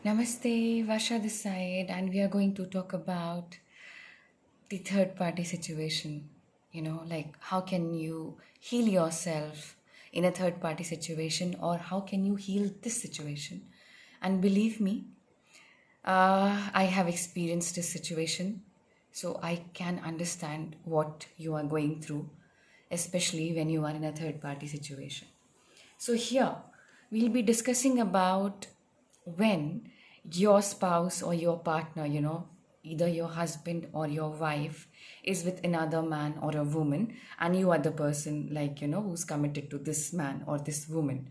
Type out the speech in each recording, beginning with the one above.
Namaste, Vasha this side, and we are going to talk about the third party situation. Like how can you heal yourself in a third party situation, or how can you heal this situation? And believe me, I have experienced this situation, so I can understand what you are going through, especially when you are in a third party situation. So, here we'll be discussing about when your spouse or your partner, either your husband or your wife, is with another man or a woman, and you are the person, like, who's committed to this man or this woman,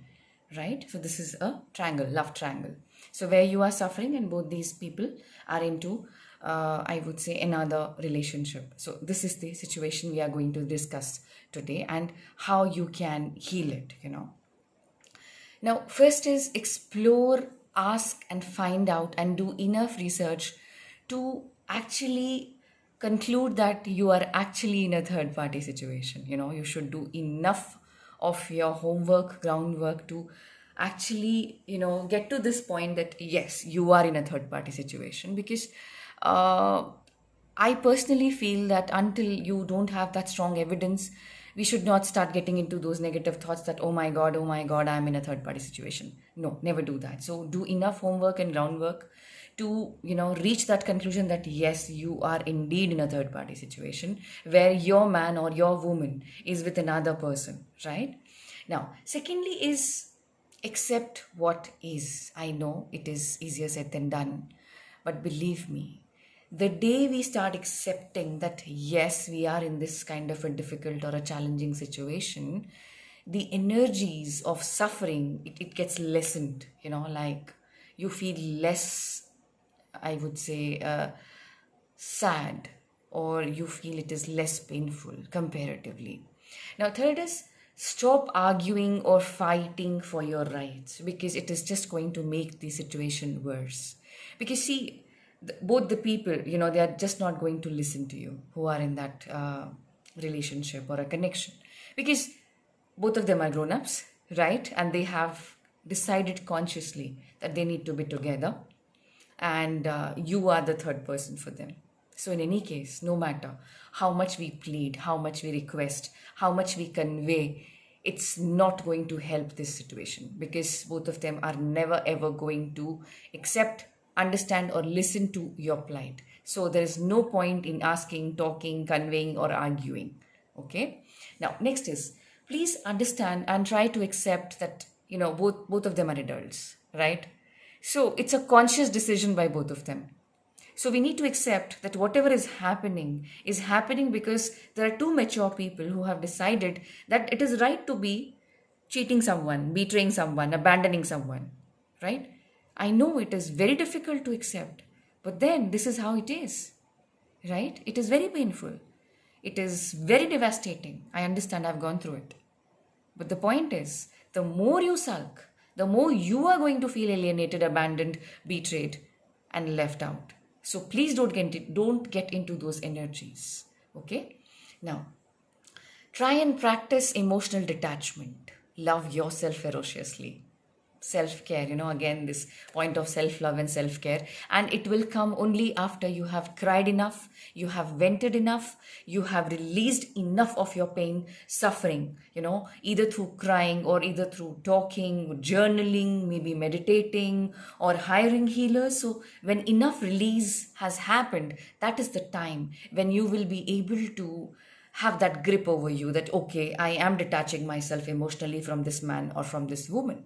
right? So, this is a triangle, love triangle. So, where you are suffering, and both these people are into, I would say, another relationship. So, this is the situation we are going to discuss today, and how you can heal it. Now, first is explore, ask, and find out, and do enough research to actually conclude that you are actually in a third party situation. You should do enough of your homework, groundwork to actually, get to this point that yes, you are in a third party situation. Because uh, I personally feel that until you don't have that strong evidence, we should not start getting into those negative thoughts that, oh my God, I'm in a third party situation. No, never do that. So do enough homework and groundwork to, reach that conclusion that yes, you are indeed in a third party situation where your man or your woman is with another person, right? Now, secondly is accept what is. I know it is easier said than done, but believe me, the day we start accepting that yes, we are in this kind of a difficult or a challenging situation, the energies of suffering, it gets lessened. Like you feel less, I would say, sad, or you feel it is less painful comparatively. Now, third is stop arguing or fighting for your rights, because it is just going to make the situation worse. Because, see, both the people, they are just not going to listen to you who are in that relationship or a connection, because both of them are grown ups, right? And they have decided consciously that they need to be together, and you are the third person for them. So, in any case, no matter how much we plead, how much we request, how much we convey, it's not going to help this situation, because both of them are never ever going to accept, understand, or listen to your plight. So, there is no point in asking, talking, conveying, or arguing. Okay. Now, next is please understand and try to accept that both of them are adults, right? So it's a conscious decision by both of them. So we need to accept that whatever is happening because there are two mature people who have decided that it is right to be cheating someone, betraying someone, abandoning someone, right? I know it is very difficult to accept, but then this is how it is, right? It is very painful. It is very devastating. I understand, I've gone through it. But the point is, the more you sulk, the more you are going to feel alienated, abandoned, betrayed, and left out. So please don't get into those energies. Okay? Now, try and practice emotional detachment. Love yourself ferociously. Self care, again, this point of self love and self care. And it will come only after you have cried enough, you have vented enough, you have released enough of your pain, suffering, either through crying or either through talking, journaling, maybe meditating, or hiring healers. So, when enough release has happened, that is the time when you will be able to have that grip over you that, okay, I am detaching myself emotionally from this man or from this woman.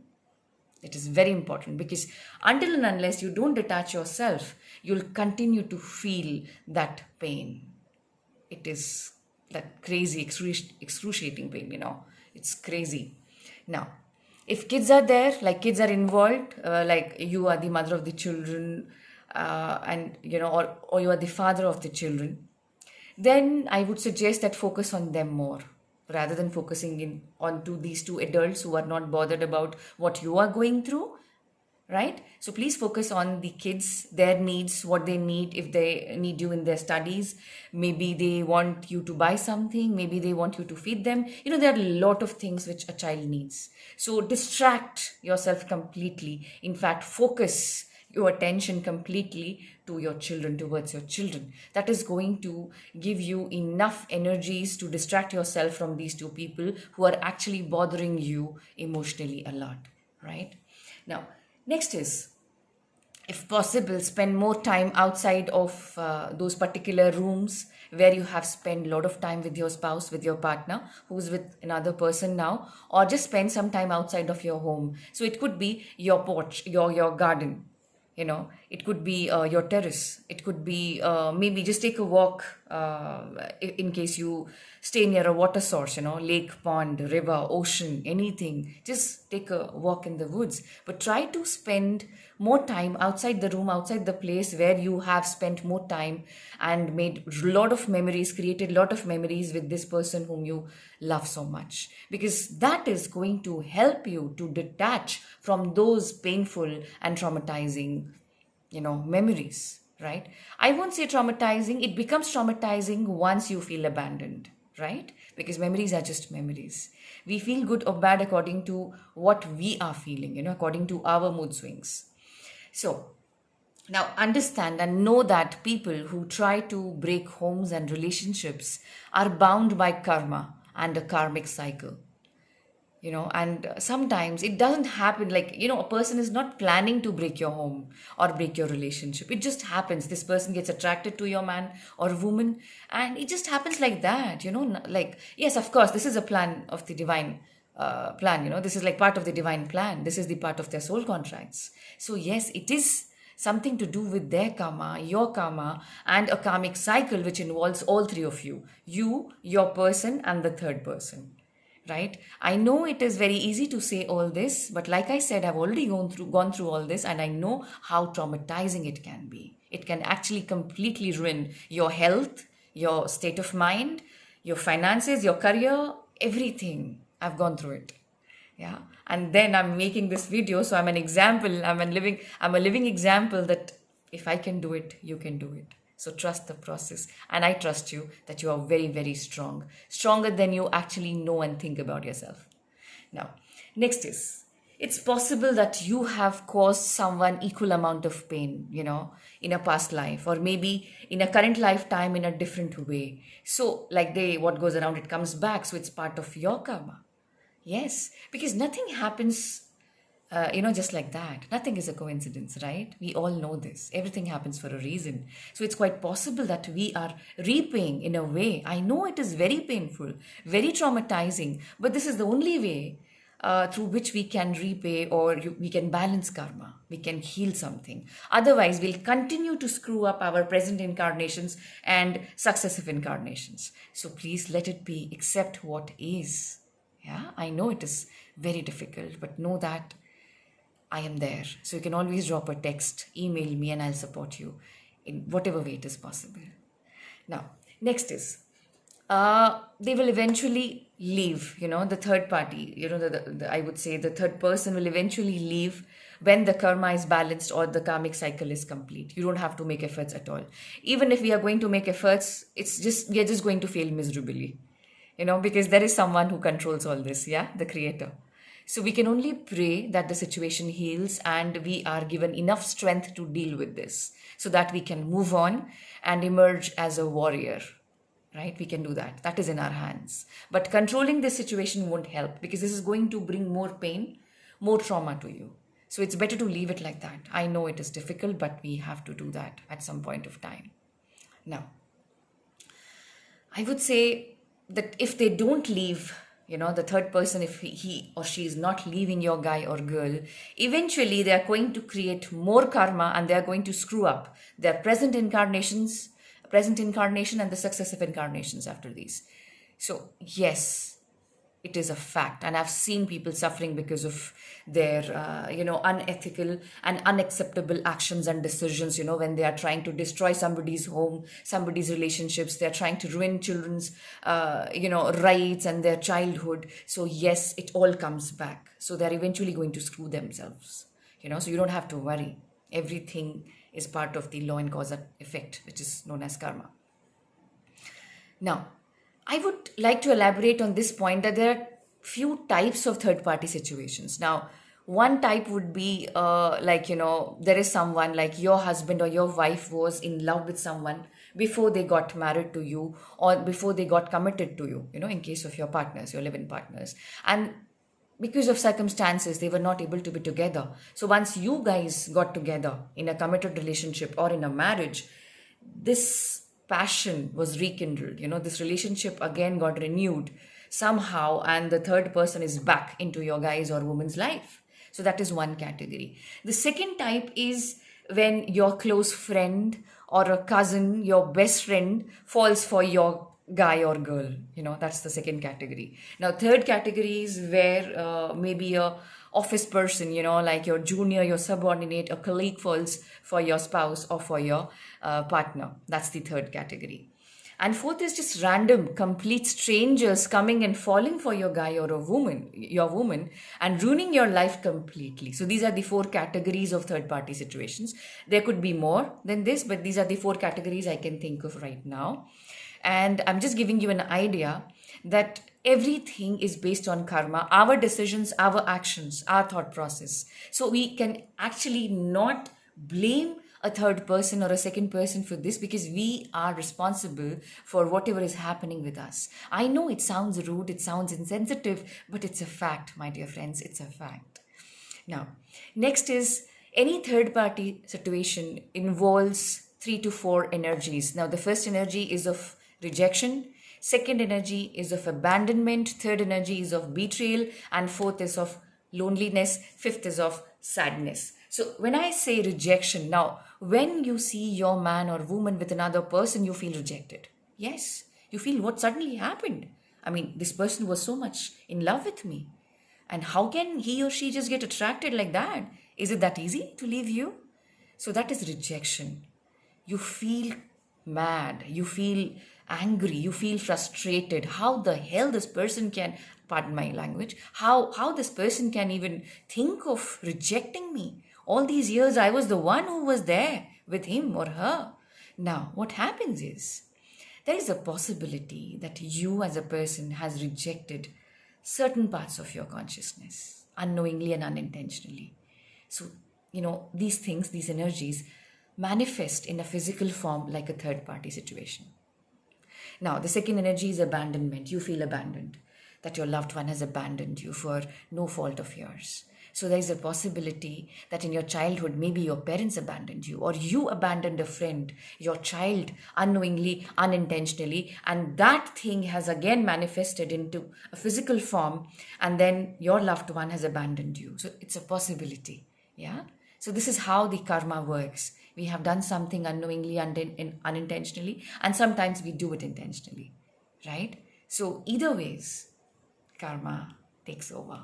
It is very important, because until and unless you don't detach yourself, you'll continue to feel that pain. It is that crazy, excruciating pain, It's crazy. Now, if kids are there, like kids are involved, like you are the mother of the children, and, or you are the father of the children, then I would suggest that focus on them more rather than focusing in onto these two adults who are not bothered about what you are going through, right? So please focus on the kids, their needs, what they need, if they need you in their studies. Maybe they want you to buy something, maybe they want you to feed them. There are a lot of things which a child needs. So distract yourself completely. In fact, focus your attention completely to your children, towards your children. That is going to give you enough energies to distract yourself from these two people who are actually bothering you emotionally a lot, right? Now, next is, if possible, spend more time outside of those particular rooms where you have spent a lot of time with your spouse, with your partner who's with another person now, or just spend some time outside of your home. So it could be your porch, your garden, it could be your terrace, it could be maybe just take a walk, in case you stay near a water source, lake, pond, river, ocean, anything. Just take a walk in the woods, but try to spend more time outside the room, outside the place where you have spent more time and made a lot of memories, created a lot of memories with this person whom you love so much, because that is going to help you to detach from those painful and traumatizing memories, right? I won't say traumatizing. It becomes traumatizing once you feel abandoned, right? Because memories are just memories. We feel good or bad according to what we are feeling, according to our mood swings. So now understand and know that people who try to break homes and relationships are bound by karma and a karmic cycle. And sometimes it doesn't happen like, a person is not planning to break your home or break your relationship. It just happens. This person gets attracted to your man or woman, and it just happens like that. Like, yes, of course, this is a plan of the divine plan. This is like part of the divine plan. This is the part of their soul contracts. So yes, it is something to do with their karma, your karma, and a karmic cycle which involves all three of you, your person, and the third person, right? I know it is very easy to say all this, but like I said, I've already gone through all this, and I know how traumatizing it can be. It can actually completely ruin your health, your state of mind, your finances, your career, everything. I've gone through it. Yeah. And then I'm making this video, so I'm an example. I'm a living example that if I can do it, you can do it. So trust the process, and I trust you that you are very, very strong, stronger than you actually know and think about yourself. Now, next is, it's possible that you have caused someone equal amount of pain, in a past life, or maybe in a current lifetime in a different way. So like what goes around, it comes back. So it's part of your karma. Yes, because nothing happens, just like that. Nothing is a coincidence, right? We all know this. Everything happens for a reason. So it's quite possible that we are repaying in a way. I know it is very painful, very traumatizing, but this is the only way through which we can repay, or we can balance karma. We can heal something. Otherwise, we'll continue to screw up our present incarnations and successive incarnations. So please let it be. Accept what is. Yeah, I know it is very difficult, but know that I am there. So you can always drop a text, email me, and I'll support you in whatever way it is possible. Now, next is, they will eventually leave, the third party, I would say the third person will eventually leave when the karma is balanced or the karmic cycle is complete. You don't have to make efforts at all. Even if we are going to make efforts, we are just going to fail miserably. Because there is someone who controls all this, yeah, the creator. So we can only pray that the situation heals and we are given enough strength to deal with this so that we can move on and emerge as a warrior, right? We can do that. That is in our hands. But controlling this situation won't help, because this is going to bring more pain, more trauma to you. So it's better to leave it like that. I know it is difficult, but we have to do that at some point of time. Now, I would say that if they don't leave, the third person, if he or she is not leaving your guy or girl, eventually they are going to create more karma and they are going to screw up their present incarnation and the successive incarnations after these. So yes, it is a fact, and I've seen people suffering because of their unethical and unacceptable actions and decisions, when they are trying to destroy somebody's home, somebody's relationships. They're trying to ruin children's rights and their childhood. So yes, it all comes back. So they're eventually going to screw themselves, so you don't have to worry. Everything is part of the law and cause and effect, which is known as karma. Now, I would like to elaborate on this point that there are few types of third-party situations. Now, One type would be like, there is someone like your husband or your wife was in love with someone before they got married to you or before they got committed to you, in case of your partners, your live-in partners. And because of circumstances, they were not able to be together. So once you guys got together in a committed relationship or in a marriage, this passion was rekindled. This relationship again got renewed somehow, and the third person is back into your guy's or woman's life. So that is one category. The second type is when your close friend or a cousin, your best friend, falls for your guy or girl. That's the second category. Now third category is where maybe a office person, like your junior, your subordinate, a colleague falls for your spouse or for your partner. That's the third category. And fourth is just random, complete strangers coming and falling for your guy or your woman, and ruining your life completely. So these are the four categories of third party situations. There could be more than this, but these are the four categories I can think of right now. And I'm just giving you an idea that everything is based on karma, our decisions, our actions, our thought process. So we can actually not blame a third person or a second person for this, because we are responsible for whatever is happening with us. I know it sounds rude, it sounds insensitive, but it's a fact, my dear friends, it's a fact. Now, next is any third party situation involves 3 to 4 energies. Now, the first energy is of rejection, second energy is of abandonment, third energy is of betrayal, and fourth is of loneliness, fifth is of sadness. So when I say rejection, now when you see your man or woman with another person, you feel rejected. Yes, you feel what suddenly happened. I mean, this person was so much in love with me. And how can he or she just get attracted like that? Is it that easy to leave you? So that is rejection. You feel mad, you feel angry, you feel frustrated. How the hell this person can, pardon my language, how this person can even think of rejecting me? All these years I was the one who was there with him or her. Now what happens is, there is a possibility that you as a person has rejected certain parts of your consciousness unknowingly and unintentionally. So, these things, these energies manifest in a physical form like a third party situation. Now, the second energy is abandonment. You feel abandoned, that your loved one has abandoned you for no fault of yours. So there is a possibility that in your childhood, maybe your parents abandoned you, or you abandoned a friend, your child, unknowingly, unintentionally, and that thing has again manifested into a physical form, and then your loved one has abandoned you. So it's a possibility. Yeah. So this is how the karma works. We have done something unknowingly, unintentionally, and sometimes we do it intentionally, right? So either ways, karma takes over.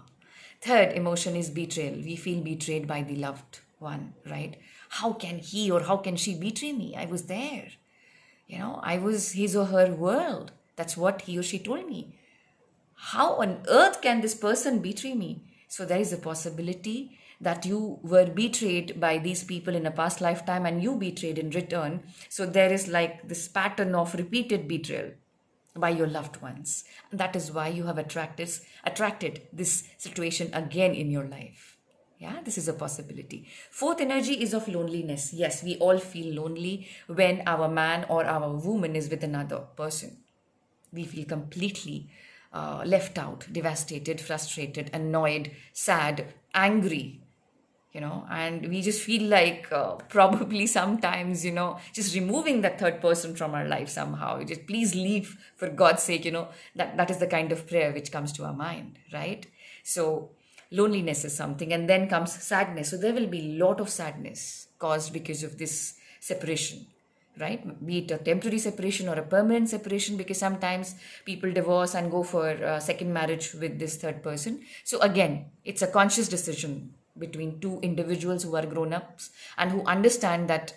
Third emotion is betrayal. We feel betrayed by the loved one, right? How can he or how can she betray me? I was there. I was his or her world. That's what he or she told me. How on earth can this person betray me? So there is a possibility that you were betrayed by these people in a past lifetime and you betrayed in return. So there is like this pattern of repeated betrayal by your loved ones. And that is why you have attracted this situation again in your life. Yeah, this is a possibility. Fourth energy is of loneliness. Yes, we all feel lonely when our man or our woman is with another person. We feel completely left out, devastated, frustrated, annoyed, sad, angry, and we just feel like probably sometimes, just removing that third person from our life somehow. Just please leave for God's sake, that is the kind of prayer which comes to our mind, right? So loneliness is something, and then comes sadness. So there will be a lot of sadness caused because of this separation, right? Be it a temporary separation or a permanent separation, because sometimes people divorce and go for a second marriage with this third person. So again, it's a conscious decision between two individuals who are grown-ups and who understand that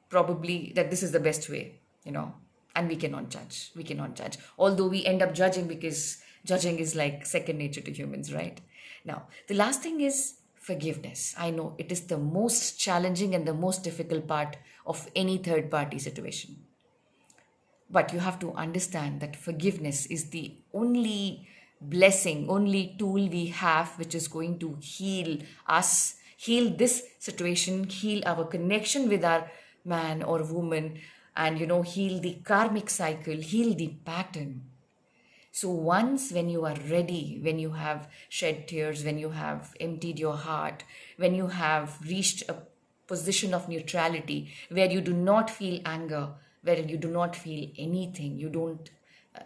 probably that this is the best way, and we cannot judge, although we end up judging because judging is like second nature to humans, right? Now the last thing is forgiveness. I know it is the most challenging and the most difficult part of any third party situation, but you have to understand that forgiveness is the only blessing, only tool we have which is going to heal us, heal this situation, heal our connection with our man or woman, and heal the karmic cycle, heal the pattern. So once when you are ready, when you have shed tears, when you have emptied your heart, when you have reached a position of neutrality where you do not feel anger, where you do not feel anything, you don't,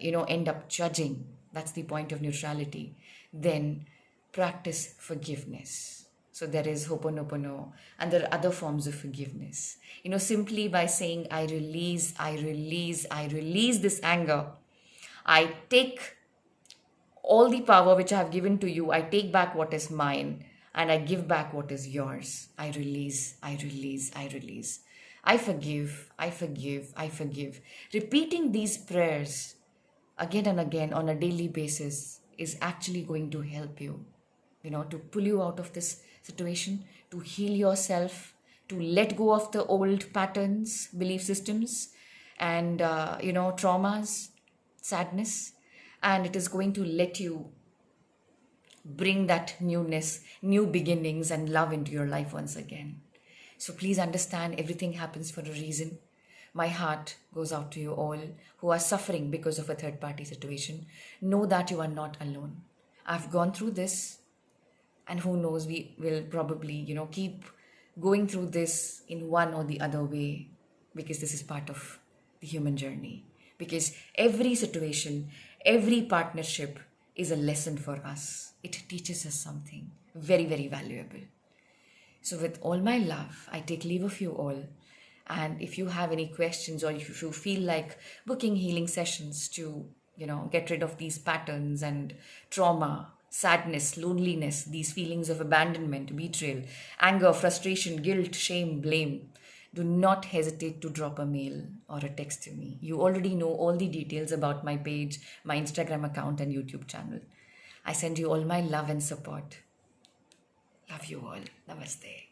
end up judging. That's the point of neutrality. Then practice forgiveness. So there is Ho'oponopono, and there are other forms of forgiveness. Simply by saying, I release, I release, I release this anger. I take all the power which I have given to you, I take back what is mine and I give back what is yours. I release, I release, I release. I forgive, I forgive, I forgive. Repeating these prayers again and again on a daily basis is actually going to help you, to pull you out of this situation, to heal yourself, to let go of the old patterns, belief systems, and, traumas, sadness. And it is going to let you bring that newness, new beginnings, and love into your life once again. So please understand, everything happens for a reason. My heart goes out to you all who are suffering because of a third party situation. Know that you are not alone. I've gone through this, and who knows, we will probably, keep going through this in one or the other way, because this is part of the human journey. Because every situation, every partnership is a lesson for us. It teaches us something very, very valuable. So with all my love, I take leave of you all. And if you have any questions, or if you feel like booking healing sessions to, get rid of these patterns and trauma, sadness, loneliness, these feelings of abandonment, betrayal, anger, frustration, guilt, shame, blame, do not hesitate to drop a mail or a text to me. You already know all the details about my page, my Instagram account, and YouTube channel. I send you all my love and support. Love you all. Namaste.